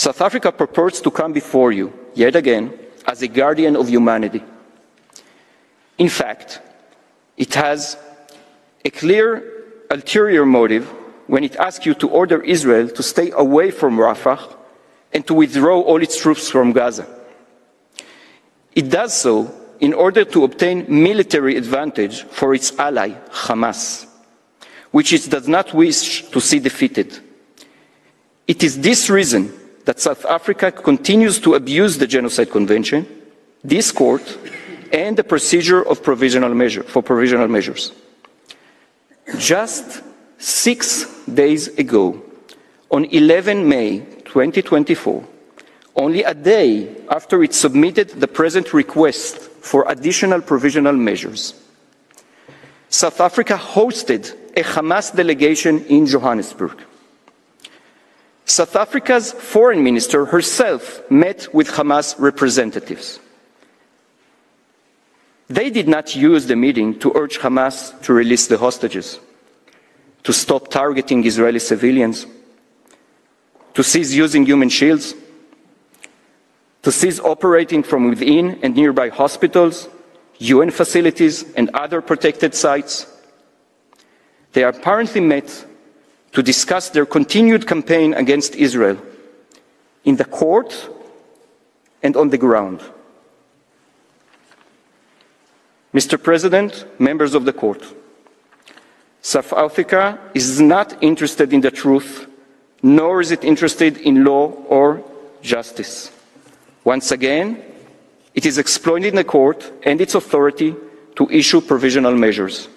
South Africa purports to come before you, yet again, as a guardian of humanity. In fact, it has a clear ulterior motive when it asks you to order Israel to stay away from Rafah and to withdraw all its troops from Gaza. It does so in order to obtain military advantage for its ally, Hamas, which it does not wish to see defeated. It is this reason that South Africa continues to abuse the Genocide Convention, this court, and the procedure of provisional measures. Just 6 days ago, on 11 May 2024, only a day after it submitted the present request for additional provisional measures, South Africa hosted a Hamas delegation in Johannesburg. South Africa's foreign minister herself met with Hamas representatives. They did not use the meeting to urge Hamas to release the hostages, to stop targeting Israeli civilians, to cease using human shields, to cease operating from within and nearby hospitals, UN facilities, and other protected sites. They apparently met to discuss their continued campaign against Israel in the court and on the ground. Mr. President, members of the court, South Africa is not interested in the truth, nor is it interested in law or justice. Once again, it is exploiting the court and its authority to issue provisional measures.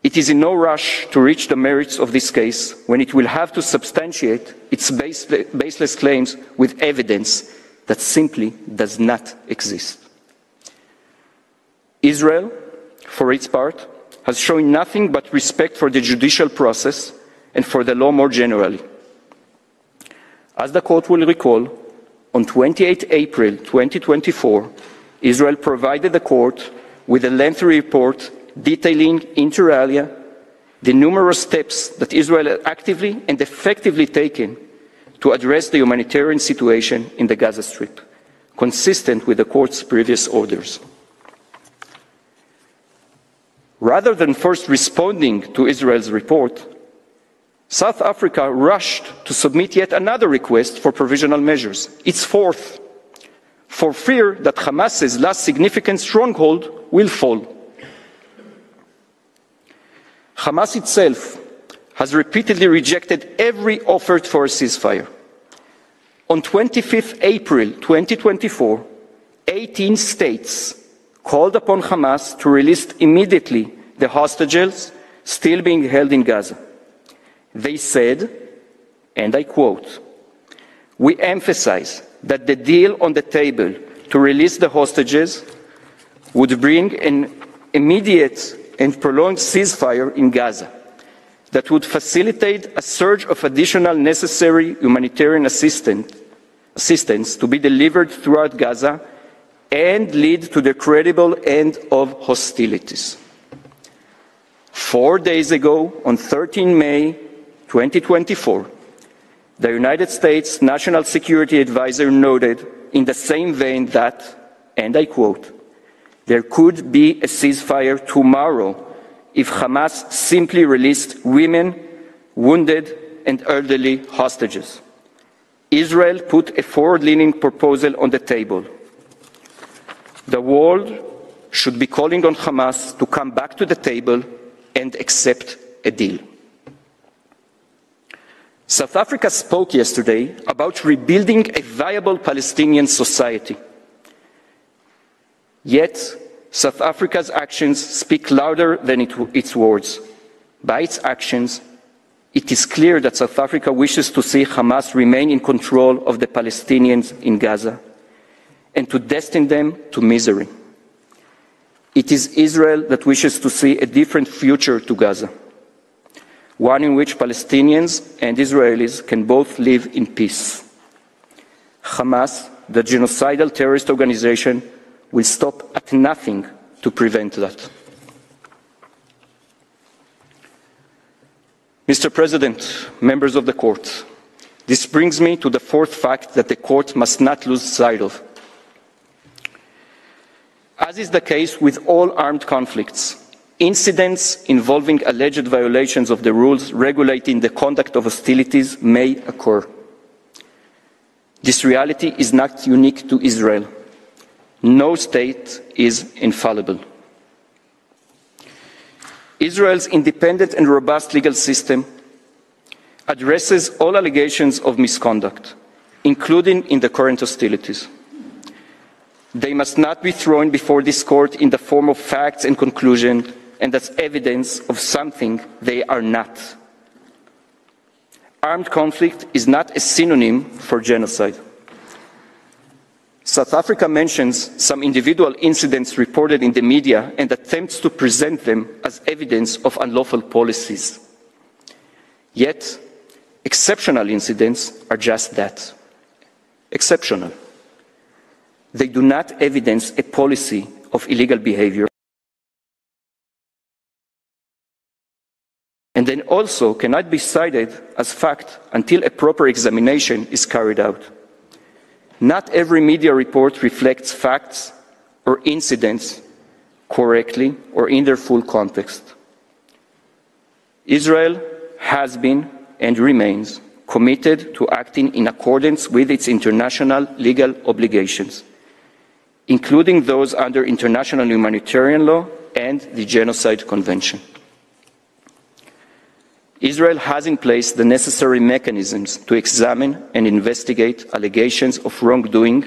It is in no rush to reach the merits of this case when it will have to substantiate its baseless claims with evidence that simply does not exist. Israel, for its part, has shown nothing but respect for the judicial process and for the law more generally. As the court will recall, on 28 April 2024, Israel provided the court with a lengthy report detailing inter alia the numerous steps that Israel had actively and effectively taken to address the humanitarian situation in the Gaza Strip, consistent with the court's previous orders. Rather than first responding to Israel's report, South Africa rushed to submit yet another request for provisional measures, its fourth, for fear that Hamas's last significant stronghold will fall. Hamas itself has repeatedly rejected every offer for a ceasefire. On 25 April 2024, 18 states called upon Hamas to release immediately the hostages still being held in Gaza. They said, and I quote, "We emphasize that the deal on the table to release the hostages would bring an immediate and prolonged ceasefire in Gaza that would facilitate a surge of additional necessary humanitarian assistance to be delivered throughout Gaza and lead to the credible end of hostilities." 4 days ago, on 13 May 2024, the United States National Security Advisor noted in the same vein that, and I quote, "There could be a ceasefire tomorrow if Hamas simply released women, wounded, and elderly hostages." Israel put a forward-leaning proposal on the table. The world should be calling on Hamas to come back to the table and accept a deal. South Africa spoke yesterday about rebuilding a viable Palestinian society. Yet, South Africa's actions speak louder than its words. By its actions, it is clear that South Africa wishes to see Hamas remain in control of the Palestinians in Gaza and to destine them to misery. It is Israel that wishes to see a different future to Gaza, one in which Palestinians and Israelis can both live in peace. Hamas, the genocidal terrorist organization, will stop at nothing to prevent that. Mr. President, members of the court, This brings me to the fourth fact that the court must not lose sight of. As is the case with all armed conflicts, incidents involving alleged violations of the rules regulating the conduct of hostilities may occur. This reality is not unique to Israel. No state is infallible. Israel's independent and robust legal system addresses all allegations of misconduct, including in the current hostilities. They must not be thrown before this court in the form of facts and conclusions and as evidence of something they are not. Armed conflict is not a synonym for genocide. South Africa mentions some individual incidents reported in the media and attempts to present them as evidence of unlawful policies. Yet, exceptional incidents are just that, exceptional. They do not evidence a policy of illegal behavior, and then also cannot be cited as fact until a proper examination is carried out. Not every media report reflects facts or incidents correctly or in their full context. Israel has been and remains committed to acting in accordance with its international legal obligations, including those under international humanitarian law and the Genocide Convention. Israel has in place the necessary mechanisms to examine and investigate allegations of wrongdoing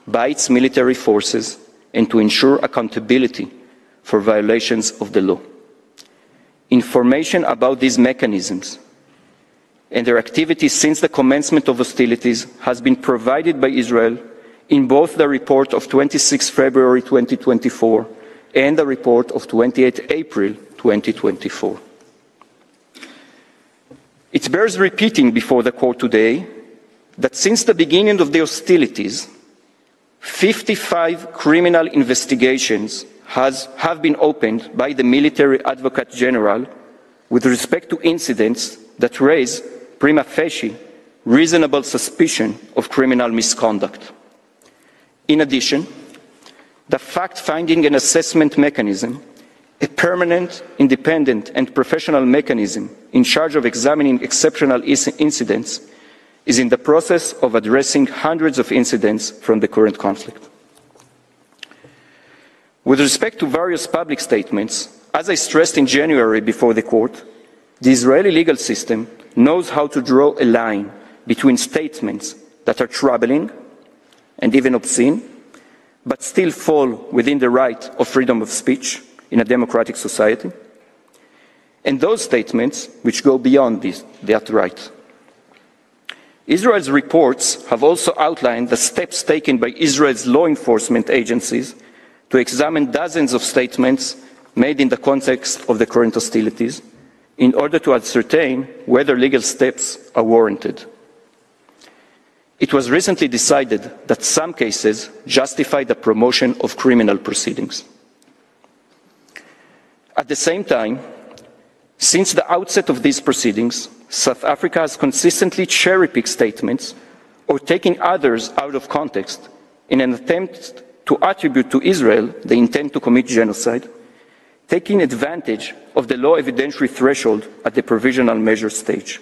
by its military forces and to ensure accountability for violations of the law. Information about these mechanisms and their activities since the commencement of hostilities has been provided by Israel in both the report of 26 February 2024 and the report of 28 April 2024. It bears repeating before the court today that since the beginning of the hostilities, 55 criminal investigations have been opened by the military advocate general with respect to incidents that raise prima facie reasonable suspicion of criminal misconduct. In addition, the fact-finding and assessment mechanism, a permanent, independent and professional mechanism in charge of examining exceptional incidents, is in the process of addressing hundreds of incidents from the current conflict. With respect to various public statements, as I stressed in January before the court, the Israeli legal system knows how to draw a line between statements that are troubling and even obscene, but still fall within the right of freedom of speech in a democratic society, and those statements which go beyond that right. Israel's reports have also outlined the steps taken by Israel's law enforcement agencies to examine dozens of statements made in the context of the current hostilities in order to ascertain whether legal steps are warranted. It was recently decided that some cases justify the promotion of criminal proceedings. At the same time, since the outset of these proceedings, South Africa has consistently cherry-picked statements or taken others out of context in an attempt to attribute to Israel the intent to commit genocide, taking advantage of the low evidentiary threshold at the provisional measure stage.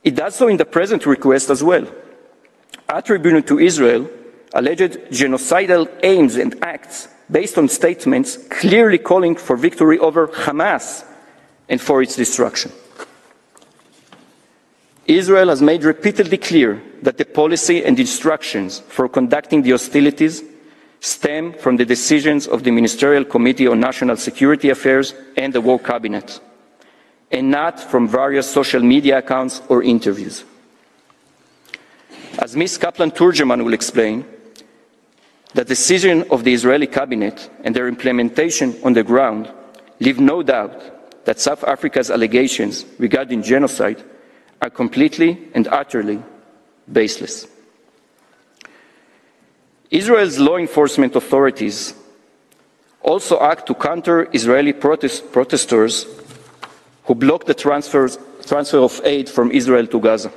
It does so in the present request as well, attributing to Israel alleged genocidal aims and acts based on statements clearly calling for victory over Hamas and for its destruction. Israel has made repeatedly clear that the policy and instructions for conducting the hostilities stem from the decisions of the Ministerial Committee on National Security Affairs and the War Cabinet, and not from various social media accounts or interviews. As Ms. Kaplan-Turgeman will explain, the decision of the Israeli cabinet and their implementation on the ground leave no doubt that South Africa's allegations regarding genocide are completely and utterly baseless. Israel's law enforcement authorities also act to counter Israeli protesters who block the transfer of aid from Israel to Gaza.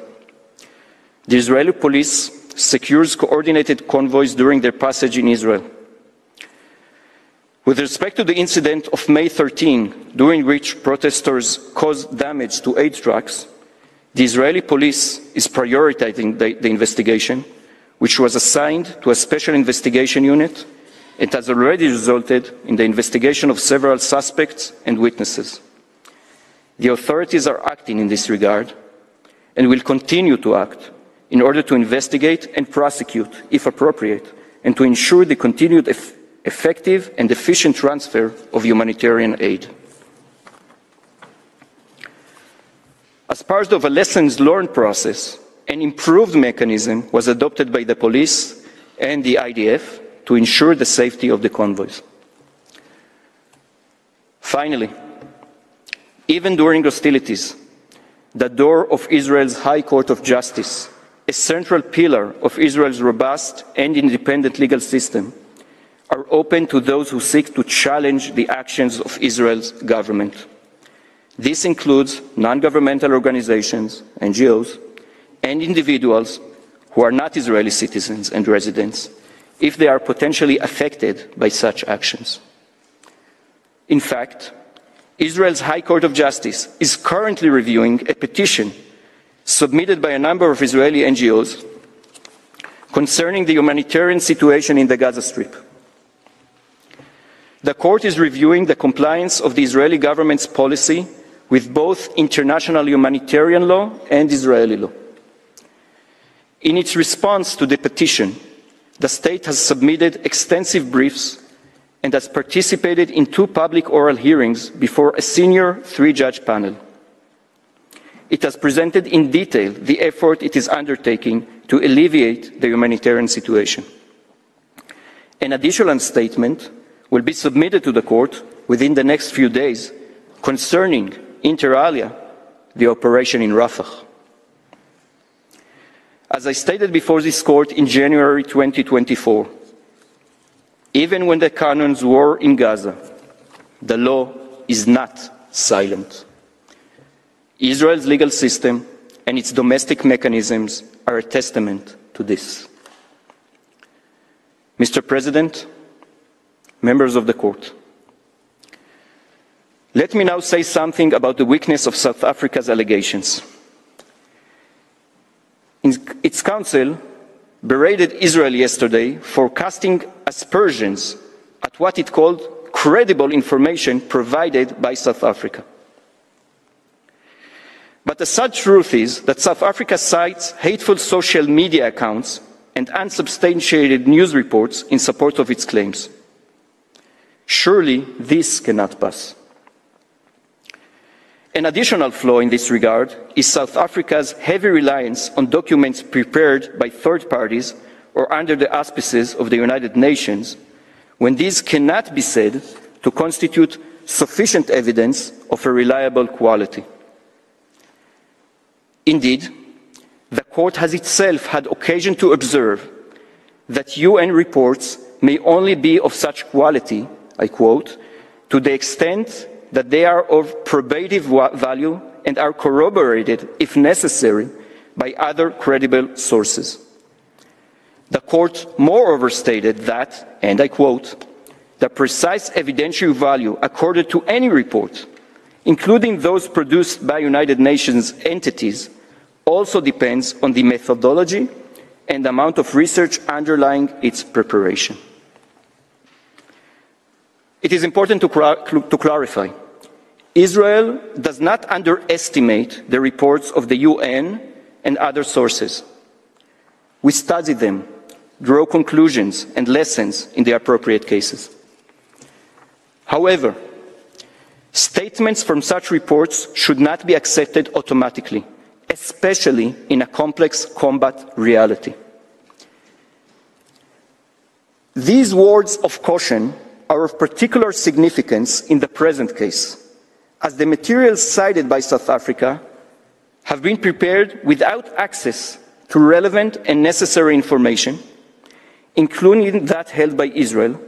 The Israeli police secures coordinated convoys during their passage in Israel. With respect to the incident of May 13, during which protesters caused damage to aid trucks, the Israeli police is prioritizing the investigation, which was assigned to a special investigation unit. It has already resulted in the investigation of several suspects and witnesses. The authorities are acting in this regard and will continue to act in order to investigate and prosecute, if appropriate, and to ensure the continued effective and efficient transfer of humanitarian aid. As part of a lessons learned process, an improved mechanism was adopted by the police and the IDF to ensure the safety of the convoys. Finally, even during hostilities, the door of Israel's High Court of Justice, a central pillar of Israel's robust and independent legal system, are open to those who seek to challenge the actions of Israel's government. This includes non-governmental organizations, NGOs, and individuals who are not Israeli citizens and residents, if they are potentially affected by such actions. In fact, Israel's High Court of Justice is currently reviewing a petition submitted by a number of Israeli NGOs concerning the humanitarian situation in the Gaza Strip. The court is reviewing the compliance of the Israeli government's policy with both international humanitarian law and Israeli law. In its response to the petition, the state has submitted extensive briefs and has participated in 2 public oral hearings before a senior 3-judge panel. It has presented in detail the effort it is undertaking to alleviate the humanitarian situation. An additional statement will be submitted to the court within the next few days concerning, inter alia, the operation in Rafah. As I stated before this court in January 2024, even when the cannons were in Gaza, the law is not silent. Israel's legal system and its domestic mechanisms are a testament to this. Mr. President, members of the court, let me now say something about the weakness of South Africa's allegations. Its counsel berated Israel yesterday for casting aspersions at what it called credible information provided by South Africa. But the sad truth is that South Africa cites hateful social media accounts and unsubstantiated news reports in support of its claims. Surely this cannot pass. An additional flaw in this regard is South Africa's heavy reliance on documents prepared by third parties or under the auspices of the United Nations, when these cannot be said to constitute sufficient evidence of a reliable quality. Indeed, the court has itself had occasion to observe that UN reports may only be of such quality, I quote, to the extent that they are of probative value and are corroborated, if necessary, by other credible sources. The court moreover stated that, and I quote, the precise evidentiary value accorded to any report, including those produced by United Nations entities, also depends on the methodology and amount of research underlying its preparation. It is important to clarify. Israel does not underestimate the reports of the UN and other sources. We study them, draw conclusions and lessons in the appropriate cases. However, statements from such reports should not be accepted automatically, especially in a complex combat reality. These words of caution are of particular significance in the present case, as the materials cited by South Africa have been prepared without access to relevant and necessary information, including that held by Israel,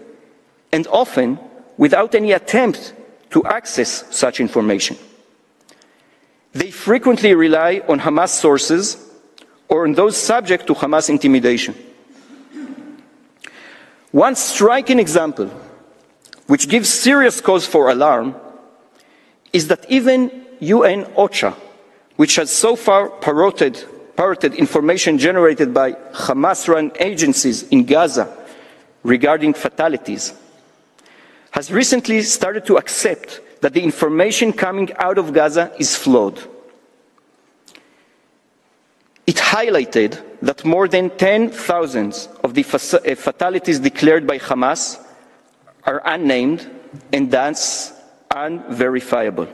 and often without any attempt to access such information. They frequently rely on Hamas sources or on those subject to Hamas intimidation. One striking example, which gives serious cause for alarm, is that even UN OCHA, which has so far parroted information generated by Hamas-run agencies in Gaza regarding fatalities, has recently started to accept that the information coming out of Gaza is flawed. It highlighted that more than 10,000 of the fatalities declared by Hamas are unnamed and thus unverifiable.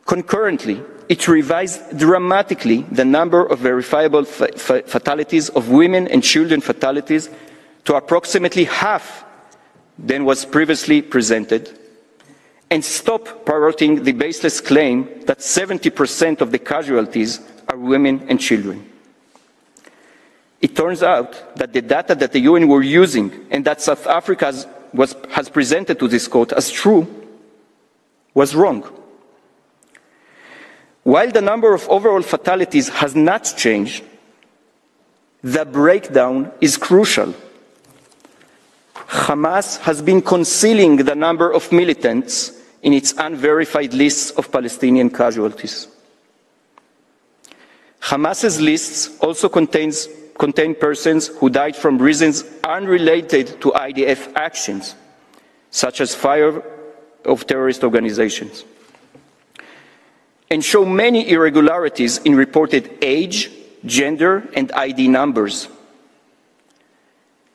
Concurrently, it revised dramatically the number of verifiable fatalities of women and children fatalities to approximately half than was previously presented, and stopped parroting the baseless claim that 70% of the casualties are women and children. It turns out that the data that the UN were using and that South Africa has presented to this court as true was wrong. While the number of overall fatalities has not changed, the breakdown is crucial. Hamas has been concealing the number of militants in its unverified lists of Palestinian casualties. Hamas's lists also contain persons who died from reasons unrelated to IDF actions, such as fire of terrorist organizations, and show many irregularities in reported age, gender, and ID numbers.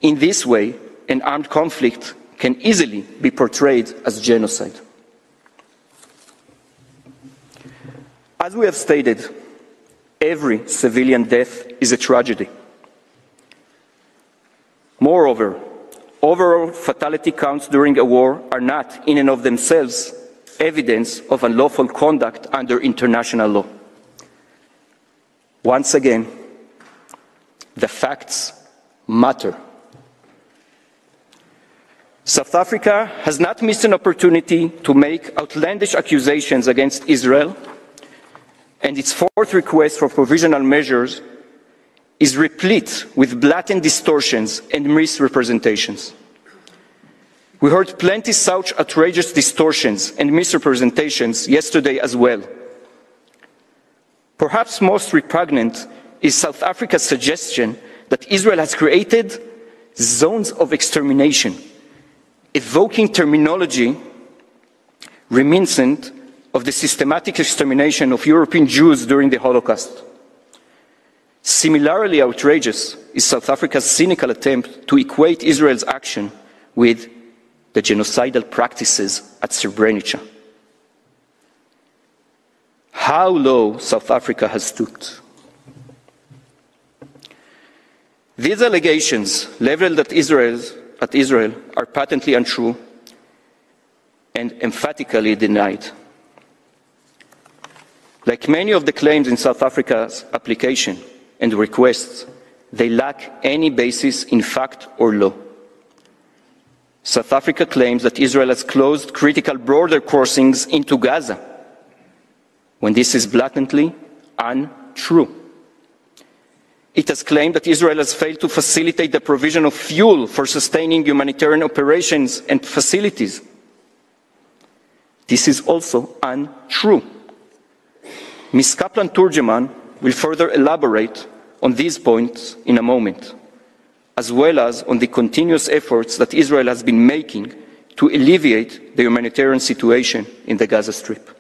In this way, an armed conflict can easily be portrayed as genocide. As we have stated, every civilian death is a tragedy. Moreover, overall fatality counts during a war are not, in and of themselves, evidence of unlawful conduct under international law. Once again, the facts matter. South Africa has not missed an opportunity to make outlandish accusations against Israel, and its fourth request for provisional measures is replete with blatant distortions and misrepresentations. We heard plenty such outrageous distortions and misrepresentations yesterday as well. Perhaps most repugnant is South Africa's suggestion that Israel has created zones of extermination, evoking terminology reminiscent of the systematic extermination of European Jews during the Holocaust. Similarly outrageous is South Africa's cynical attempt to equate Israel's action with the genocidal practices at Srebrenica. How low South Africa has stooped. These allegations leveled at Israel are patently untrue and emphatically denied. Like many of the claims in South Africa's application and requests, they lack any basis in fact or law. South Africa claims that Israel has closed critical border crossings into Gaza, when this is blatantly untrue. It has claimed that Israel has failed to facilitate the provision of fuel for sustaining humanitarian operations and facilities. This is also untrue. Ms. Kaplan-Turgeman will further elaborate on these points in a moment, as well as on the continuous efforts that Israel has been making to alleviate the humanitarian situation in the Gaza Strip.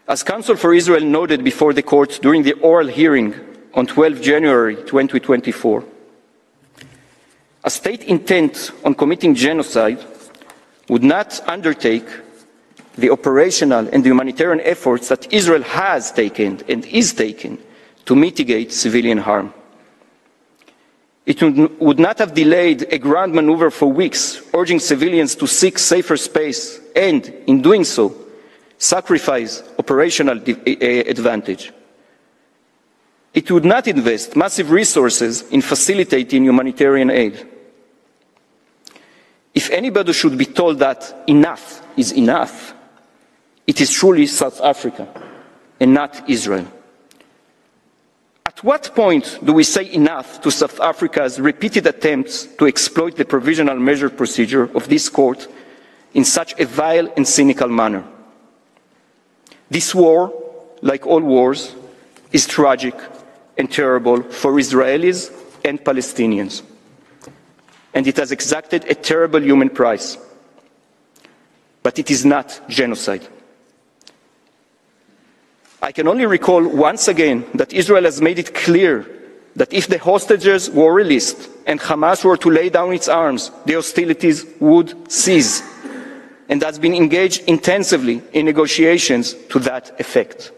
As Counsel for Israel noted before the court during the oral hearing on 12 January 2024, a state intent on committing genocide would not undertake the operational and humanitarian efforts that Israel has taken and is taking to mitigate civilian harm. It would not have delayed a ground maneuver for weeks, urging civilians to seek safer space and, in doing so, sacrifice operational advantage. It would not invest massive resources in facilitating humanitarian aid. If anybody should be told that enough is enough, It is truly South Africa and not Israel. At what point do we say enough to South Africa's repeated attempts to exploit the provisional measure procedure of this court in such a vile and cynical manner? This war, like all wars, is tragic and terrible for Israelis and Palestinians, and it has exacted a terrible human price. But it is not genocide. I can only recall once again that Israel has made it clear that if the hostages were released and Hamas were to lay down its arms, the hostilities would cease, and has been engaged intensively in negotiations to that effect.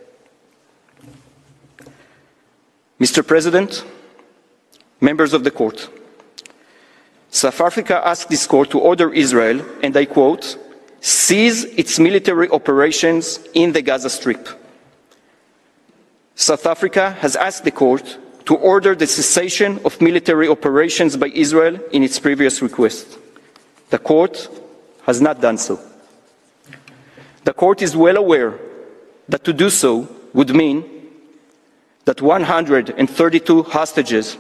Mr. President, members of the court, South Africa asked this court to order Israel, and I quote, cease its military operations in the Gaza Strip. South Africa has asked the court to order the cessation of military operations by Israel in its previous request. The court has not done so. The court is well aware that to do so would mean that 132 hostages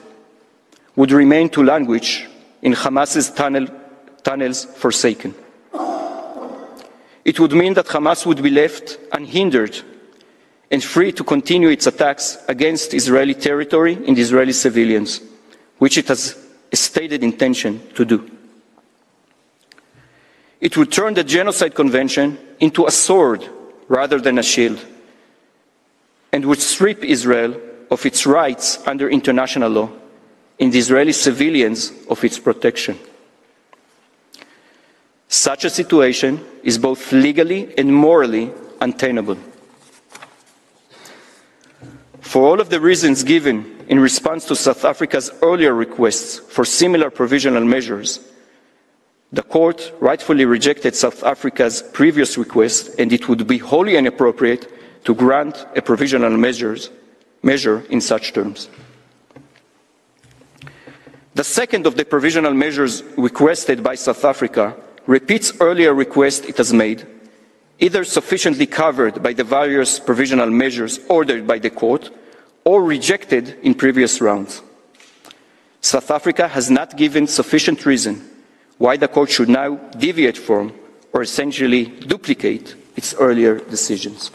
would remain to languish in Hamas's tunnels forsaken. It would mean that Hamas would be left unhindered and free to continue its attacks against Israeli territory and Israeli civilians, which it has a stated intention to do. It would turn the Genocide Convention into a sword rather than a shield, and would strip Israel of its rights under international law and the Israeli civilians of its protection. Such a situation is both legally and morally untenable. For all of the reasons given in response to South Africa's earlier requests for similar provisional measures, the court rightfully rejected South Africa's previous request, and it would be wholly inappropriate to grant a provisional measure in such terms. The second of the provisional measures requested by South Africa repeats earlier requests it has made, either sufficiently covered by the various provisional measures ordered by the court or rejected in previous rounds. South Africa has not given sufficient reason why the court should now deviate from or essentially duplicate its earlier decisions.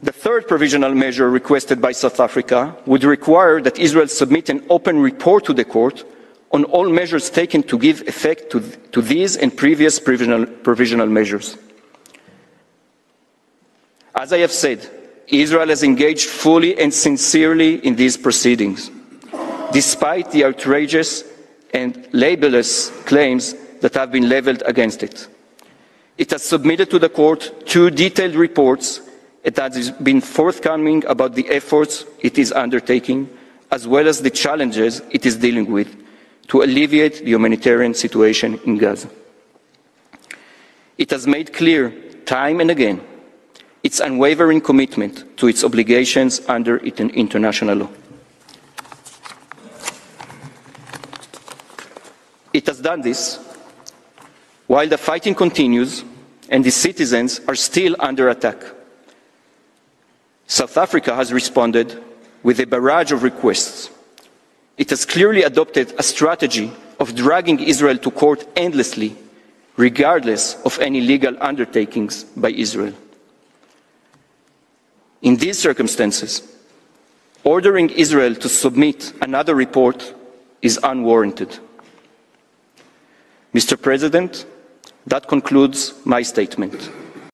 The third provisional measure requested by South Africa would require that Israel submit an open report to the court on all measures taken to give effect to these and previous provisional measures. As I have said, Israel has engaged fully and sincerely in these proceedings, despite the outrageous and libelous claims that have been leveled against it. It has submitted to the court 2 detailed reports that has been forthcoming about the efforts it is undertaking, as well as the challenges it is dealing with to alleviate the humanitarian situation in Gaza. It has made clear time and again its unwavering commitment to its obligations under international law. It has done this while the fighting continues and the citizens are still under attack. South Africa has responded with a barrage of requests. It has clearly adopted a strategy of dragging Israel to court endlessly, regardless of any legal undertakings by Israel. In these circumstances, ordering Israel to submit another report is unwarranted. Mr. President, that concludes my statement.